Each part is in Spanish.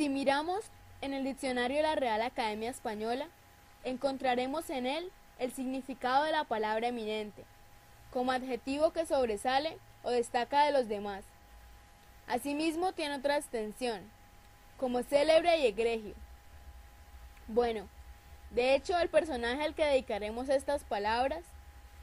Si miramos en el diccionario de la Real Academia Española, encontraremos en él el significado de la palabra eminente, como adjetivo que sobresale o destaca de los demás. Asimismo tiene otra extensión, como célebre y egregio. Bueno, de hecho el personaje al que dedicaremos estas palabras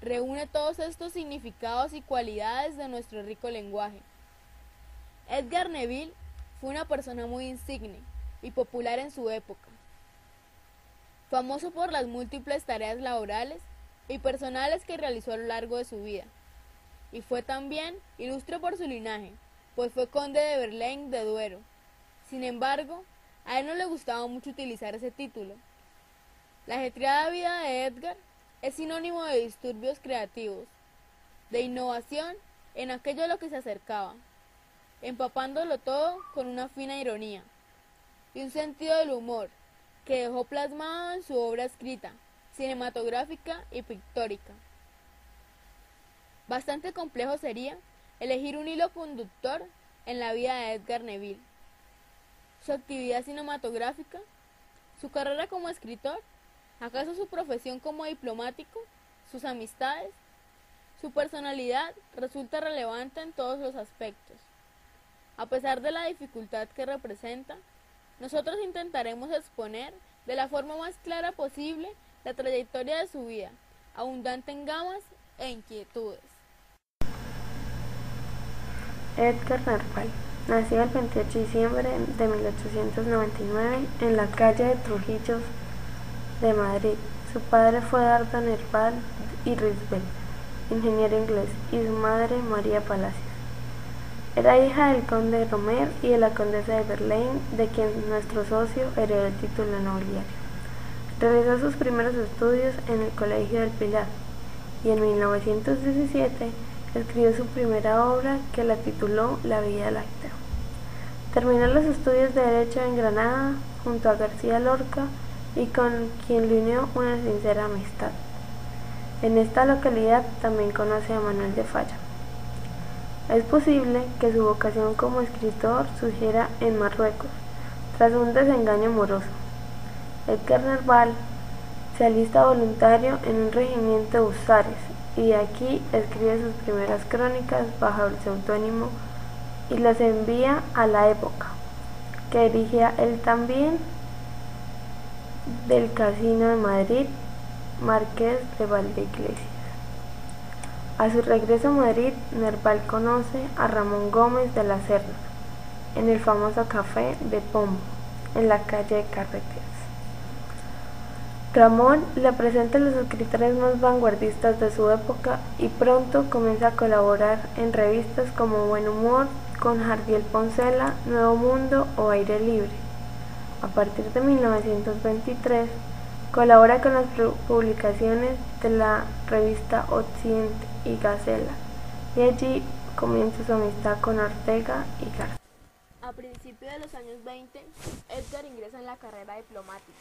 reúne todos estos significados y cualidades de nuestro rico lenguaje. Edgar Neville fue una persona muy insigne y popular en su época, famoso por las múltiples tareas laborales y personales que realizó a lo largo de su vida, y fue también ilustre por su linaje, pues fue conde de Verlaine de Duero. Sin embargo, a él no le gustaba mucho utilizar ese título. La ajetreada vida de Edgar es sinónimo de disturbios creativos, de innovación en aquello a lo que se acercaba, empapándolo todo con una fina ironía y un sentido del humor que dejó plasmado en su obra escrita, cinematográfica y pictórica. Bastante complejo sería elegir un hilo conductor en la vida de Edgar Neville. Su actividad cinematográfica, su carrera como escritor, acaso su profesión como diplomático, sus amistades, su personalidad resulta relevante en todos los aspectos. A pesar de la dificultad que representa, nosotros intentaremos exponer de la forma más clara posible la trayectoria de su vida, abundante en gamas e inquietudes. Edgar Nerval nació el 28 de diciembre de 1899 en la calle de Trujillos de Madrid. Su padre fue Eduardo Nerval y Risbel, ingeniero inglés, y su madre María Palacios. Era hija del conde Romer y de la condesa de Verlaine, de quien nuestro socio heredó el título nobiliario. Realizó sus primeros estudios en el Colegio del Pilar y en 1917 escribió su primera obra, que la tituló La Vía Láctea. Terminó los estudios de Derecho en Granada junto a García Lorca, y con quien le unió una sincera amistad. En esta localidad también conoce a Manuel de Falla. Es posible que su vocación como escritor surgiera en Marruecos, tras un desengaño amoroso. Edgar Nerval se alista voluntario en un regimiento de húsares y aquí escribe sus primeras crónicas bajo el seudónimo y las envía a La Época, que dirigía él también, del Casino de Madrid, Marqués de Valdeiglesias. A su regreso a Madrid, Nerval conoce a Ramón Gómez de la Serna en el famoso Café de Pombo, en la calle de Carreteras. Ramón le presenta a los escritores más vanguardistas de su época y pronto comienza a colaborar en revistas como Buen Humor, con Jardiel Poncela, Nuevo Mundo o Aire Libre. A partir de 1923, colabora con las publicaciones de la revista Occidente y Gacela, y allí comienza su amistad con Ortega y García. A principios de los años 20, Edgar ingresa en la carrera diplomática.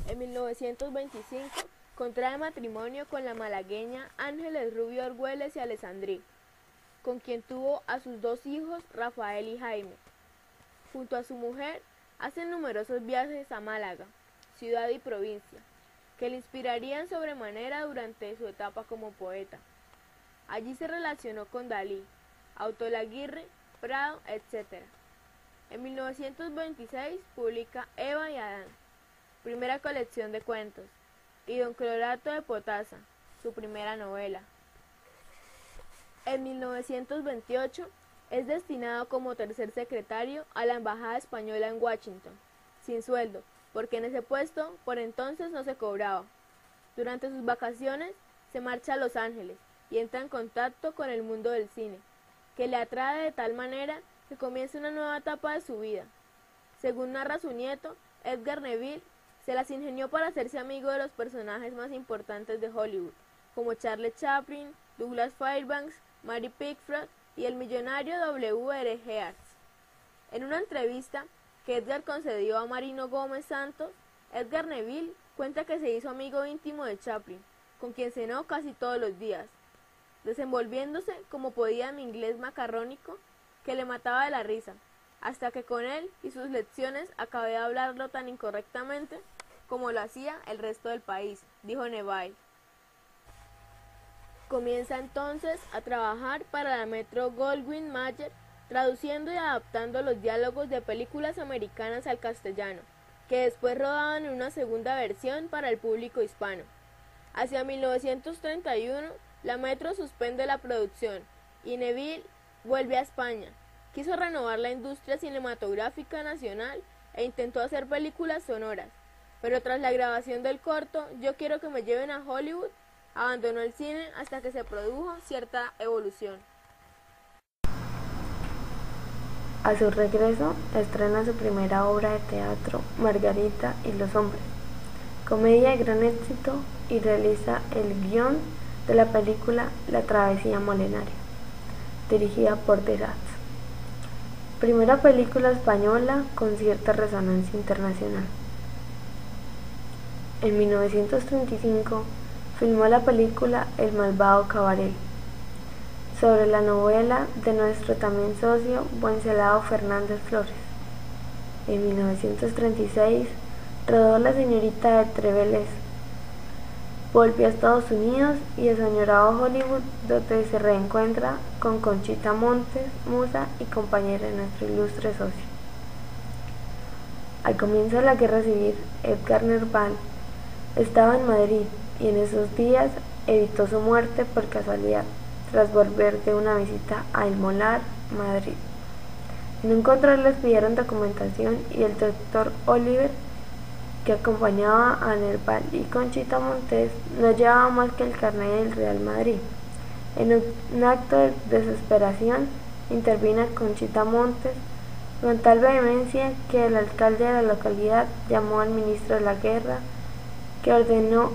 En 1925, contrae matrimonio con la malagueña Ángeles Rubio Argüelles y Alessandrí, con quien tuvo a sus dos hijos, Rafael y Jaime. Junto a su mujer, hacen numerosos viajes a Málaga, ciudad y provincia, que le inspirarían sobremanera durante su etapa como poeta. Allí se relacionó con Dalí, Autolaguirre, Prado, etc. En 1926 publica Eva y Adán, primera colección de cuentos, y Don Clorato de Potasa, su primera novela. En 1928 es destinado como tercer secretario a la Embajada Española en Washington, sin sueldo, porque en ese puesto por entonces no se cobraba. Durante sus vacaciones se marcha a Los Ángeles y entra en contacto con el mundo del cine, que le atrae de tal manera que comienza una nueva etapa de su vida. Según narra su nieto, Edgar Neville se las ingenió para hacerse amigo de los personajes más importantes de Hollywood, como Charles Chaplin, Douglas Fairbanks, Mary Pickford y el millonario W.R. Yeats. En una entrevista que Edgar concedió a Marino Gómez Santos, Edgar Neville cuenta que se hizo amigo íntimo de Chaplin, con quien cenó casi todos los días, desenvolviéndose como podía en inglés macarrónico que le mataba de la risa, hasta que con él y sus lecciones acabé de hablarlo tan incorrectamente como lo hacía el resto del país, dijo Neville. Comienza entonces a trabajar para la Metro-Goldwyn-Mayer, traduciendo y adaptando los diálogos de películas americanas al castellano, que después rodaban en una segunda versión para el público hispano. Hacia 1931, la Metro suspende la producción y Neville vuelve a España. Quiso renovar la industria cinematográfica nacional e intentó hacer películas sonoras, pero tras la grabación del corto Yo quiero que me lleven a Hollywood, abandonó el cine hasta que se produjo cierta evolución. A su regreso, estrena su primera obra de teatro, Margarita y los hombres, comedia de gran éxito, y realiza el guión de la película La travesía molenaria, dirigida por Desats. Primera película española con cierta resonancia internacional. En 1935 filmó la película El malvado Cabaret, sobre la novela de nuestro también socio Wenceslao Fernández Flores. En 1936 rodó La señorita de Trevelez. Volvió a Estados Unidos y a su añorado Hollywood, donde se reencuentra con Conchita Montes, musa y compañera de nuestro ilustre socio. Al comienzo de la Guerra Civil, Edgar Nerval estaba en Madrid y en esos días evitó su muerte por casualidad, tras volver de una visita a El Molar, Madrid. En un control les pidieron documentación y el doctor Oliver, que acompañaba a Nerval y Conchita Montes, no llevaba más que el carnet del Real Madrid. En un acto de desesperación, intervino Conchita Montes con tal vehemencia que el alcalde de la localidad llamó al ministro de la guerra, que ordenó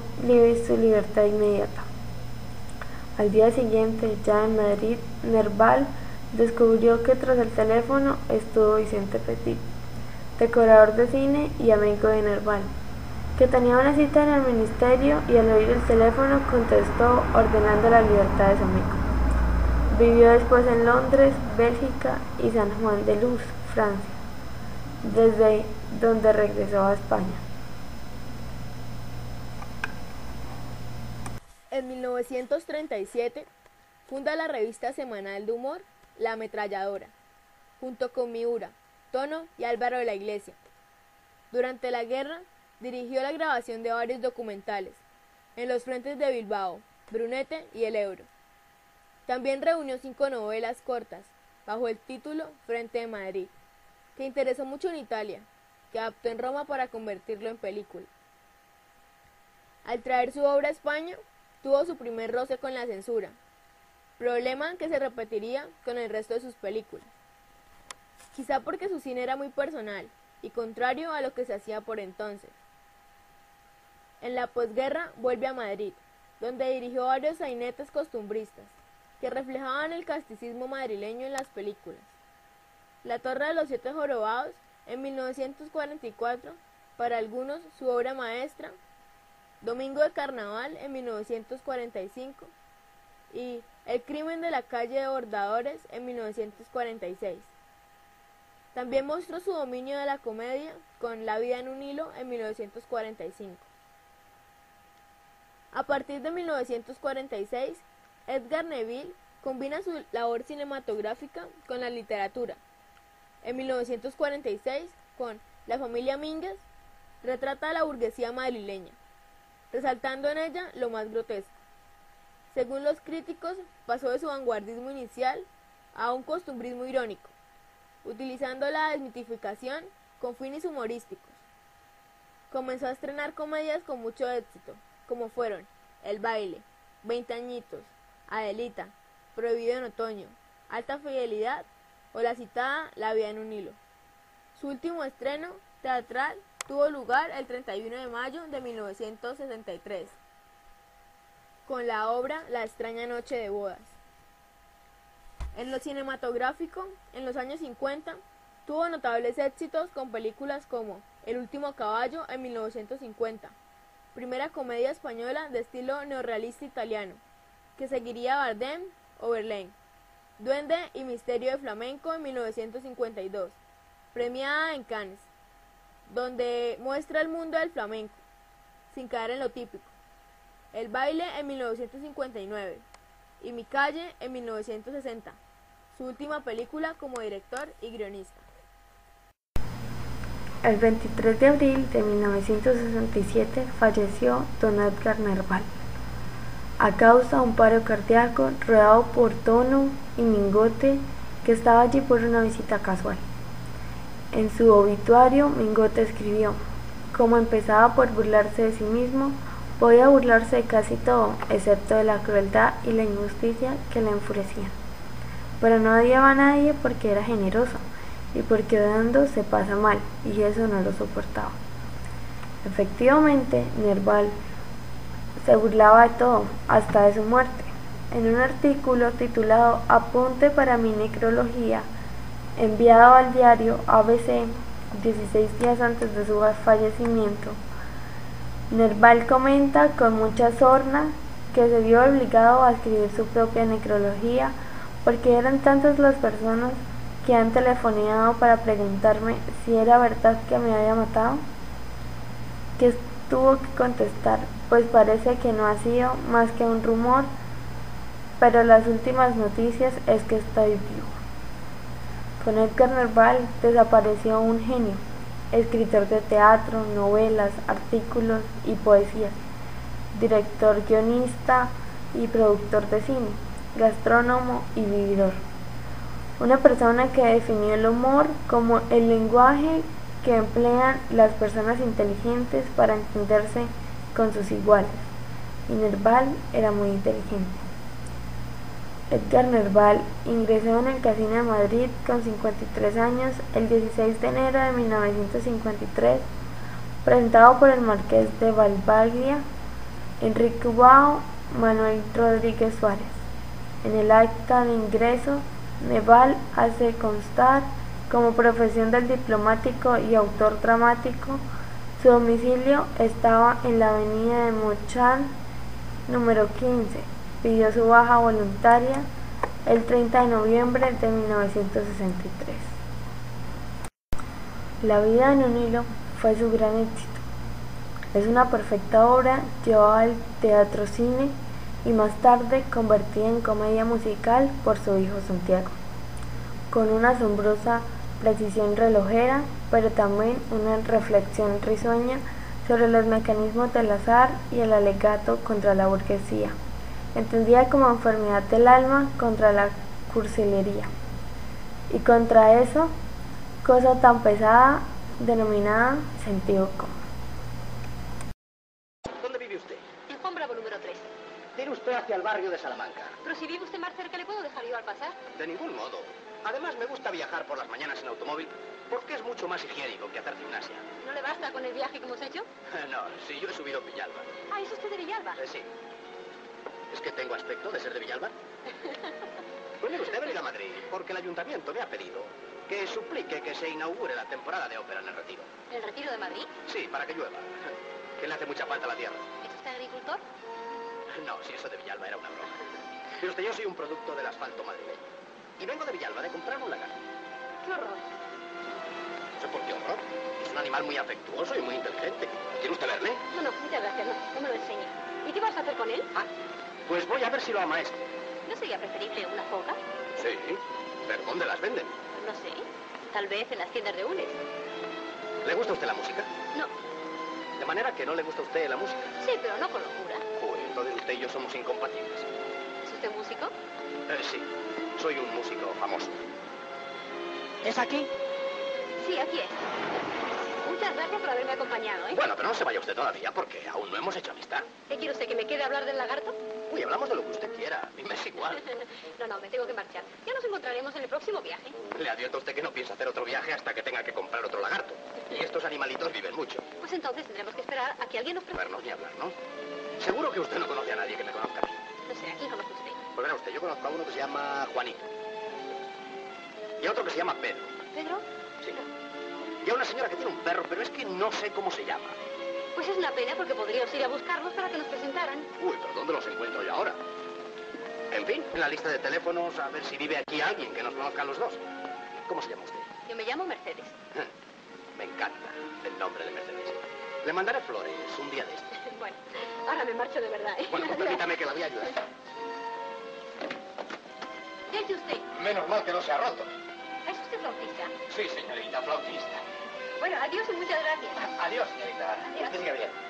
su libertad inmediata. Al día siguiente, ya en Madrid, Nerval descubrió que tras el teléfono estuvo Vicente Petit, decorador de cine y amigo de Nerval, que tenía una cita en el ministerio, y al oír el teléfono contestó ordenando la libertad de su amigo. Vivió después en Londres, Bélgica y San Juan de Luz, Francia, desde donde regresó a España. En 1937 funda la revista semanal de humor La Ametralladora, junto con Miura, Tono y Álvaro de la Iglesia. Durante la guerra dirigió la grabación de varios documentales en los frentes de Bilbao, Brunete y el Ebro. También reunió 5 novelas cortas bajo el título Frente de Madrid, que interesó mucho en Italia, que adaptó en Roma para convertirlo en película. Al traer su obra a España, tuvo su primer roce con la censura, problema que se repetiría con el resto de sus películas. Quizá porque su cine era muy personal y contrario a lo que se hacía por entonces. En la posguerra vuelve a Madrid, donde dirigió varios sainetes costumbristas, que reflejaban el casticismo madrileño en las películas. La Torre de los 7 Jorobados, en 1944, para algunos su obra maestra, Domingo de Carnaval, en 1945, y El crimen de la calle de Bordadores, en 1946. También mostró su dominio de la comedia con La vida en un hilo, en 1945. A partir de 1946, Edgar Neville combina su labor cinematográfica con la literatura. En 1946, con La familia Mínguez, retrata a la burguesía madrileña, resaltando en ella lo más grotesco. Según los críticos, pasó de su vanguardismo inicial a un costumbrismo irónico, utilizando la desmitificación con fines humorísticos. Comenzó a estrenar comedias con mucho éxito, como fueron El baile, 20 añitos, Adelita, Prohibido en otoño, Alta fidelidad o la citada La vida en un hilo. Su último estreno teatral tuvo lugar el 31 de mayo de 1963, con la obra La extraña noche de bodas. En lo cinematográfico, en los años 50, tuvo notables éxitos con películas como El último caballo en 1950, primera comedia española de estilo neorrealista italiano, que seguiría Bardem o Verlaine, Duende y misterio de flamenco en 1952, premiada en Cannes, donde muestra el mundo del flamenco, sin caer en lo típico. El baile en 1959 y Mi calle en 1960, su última película como director y guionista. El 23 de abril de 1967 falleció don Edgar Nerval, a causa de un paro cardíaco rodeado por Tono y Mingote, que estaba allí por una visita casual. En su obituario, Mingote escribió: como empezaba por burlarse de sí mismo, podía burlarse de casi todo, excepto de la crueldad y la injusticia que le enfurecían. Pero no odiaba a nadie porque era generoso, y porque odiando se pasa mal, y eso no lo soportaba. Efectivamente, Nerval se burlaba de todo, hasta de su muerte. En un artículo titulado Apunte para mi necrología, enviado al diario ABC 16 días antes de su fallecimiento, Nerval comenta con mucha sorna que se vio obligado a escribir su propia necrología porque eran tantas las personas que han telefoneado para preguntarme si era verdad que me había matado, que tuvo que contestar, pues parece que no ha sido más que un rumor, pero las últimas noticias es que estoy vivo. Con Edgar Nerval desapareció un genio, escritor de teatro, novelas, artículos y poesías, director, guionista y productor de cine, gastrónomo y vividor. Una persona que definió el humor como el lenguaje que emplean las personas inteligentes para entenderse con sus iguales, y Nerval era muy inteligente. Edgar Nerval ingresó en el Casino de Madrid con 53 años el 16 de enero de 1953, presentado por el Marqués de Valvaglia, Enrique Ubao, Manuel Rodríguez Suárez. En el acta de ingreso, Nerval hace constar como profesión del diplomático y autor dramático. Su domicilio estaba en la avenida de Montchalin, número 15. Pidió su baja voluntaria el 30 de noviembre de 1963. La vida en un hilo fue su gran éxito. Es una perfecta obra llevada al teatro-cine y más tarde convertida en comedia musical por su hijo Santiago, con una asombrosa precisión relojera, pero también una reflexión risueña sobre los mecanismos del azar y el alegato contra la burguesía, entendida como enfermedad del alma contra la cursilería, y contra eso, cosa tan pesada denominada sentido común. ¿Dónde vive usted? En Juan Bravo número 3. Tire usted hacia el barrio de Salamanca. Pero si vive usted más cerca, ¿le puedo dejar yo al pasar? De ningún modo. Además, me gusta viajar por las mañanas en automóvil porque es mucho más higiénico que hacer gimnasia. ¿No le basta con el viaje que hemos hecho? No, sí, yo he subido Villalba. Ah, ¿es usted de Villalba? Sí. ¿Es que tengo aspecto de ser de Villalba? Puede usted venir a Madrid porque el ayuntamiento me ha pedido que suplique que se inaugure la temporada de ópera en el Retiro. ¿En el Retiro de Madrid? Sí, para que llueva. Que le hace mucha falta a la tierra. ¿Es usted agricultor? No, si eso de Villalba era una broma. Pero usted, yo soy un producto del asfalto madrileño. Y vengo de Villalba de comprar un lagarto. ¡Qué horror! No sé por qué horror. Es un animal muy afectuoso y muy inteligente. ¿Quiere usted verle? No, muchas gracias, no me lo enseñe. ¿Y qué vas a hacer con él? Ah, pues voy a ver si lo amaestro. ¿No sería preferible una foca? Sí, pero ¿dónde las venden? No sé, tal vez en las tiendas de hules. ¿Le gusta a usted la música? No. De manera que no le gusta a usted la música. Sí, pero no con locura. Uy, entonces usted y yo somos incompatibles. ¿Es usted músico? Sí, soy un músico famoso. ¿Es aquí? Sí, aquí es. Muchas gracias por haberme acompañado, ¿eh? Bueno, pero no se vaya usted todavía porque aún no hemos hecho amistad. ¿Qué quiere usted, que me quede a hablar del lagarto? Uy, hablamos de lo que usted quiera. A mí me es igual. No, me tengo que marchar. Ya nos encontraremos en el próximo viaje. Le advierto a usted que no piensa hacer otro viaje hasta que tenga que comprar otro lagarto. Y estos animalitos viven mucho. Pues entonces tendremos que esperar a que alguien nos presente. Vernos ni hablar, ¿no? Seguro que usted no conoce a nadie que me conozca a mí. No sé, ¿a quién conoce usted? Pues verá usted, yo conozco a uno que se llama Juanito. Y a otro que se llama Pedro. ¿Pedro? Sí. Y a una señora que tiene un perro, pero es que no sé cómo se llama. Pues es una pena porque podríamos ir a buscarlos para que nos presentaran. Uy, pero ¿dónde los encuentro yo ahora? En fin, en la lista de teléfonos, a ver si vive aquí alguien que nos conozca a los dos. ¿Cómo se llama usted? Yo me llamo Mercedes. Me encanta el nombre de Mercedes. Le mandaré flores un día de este. Bueno, ahora me marcho de verdad, ¿eh? Bueno, pues permítame que la voy a ayudar. Desde usted. Menos mal que no se ha roto. ¿Es usted flautista? Sí, señorita, flautista. Bueno, adiós y muchas gracias. Adiós, señorita. Adiós. Que siga bien.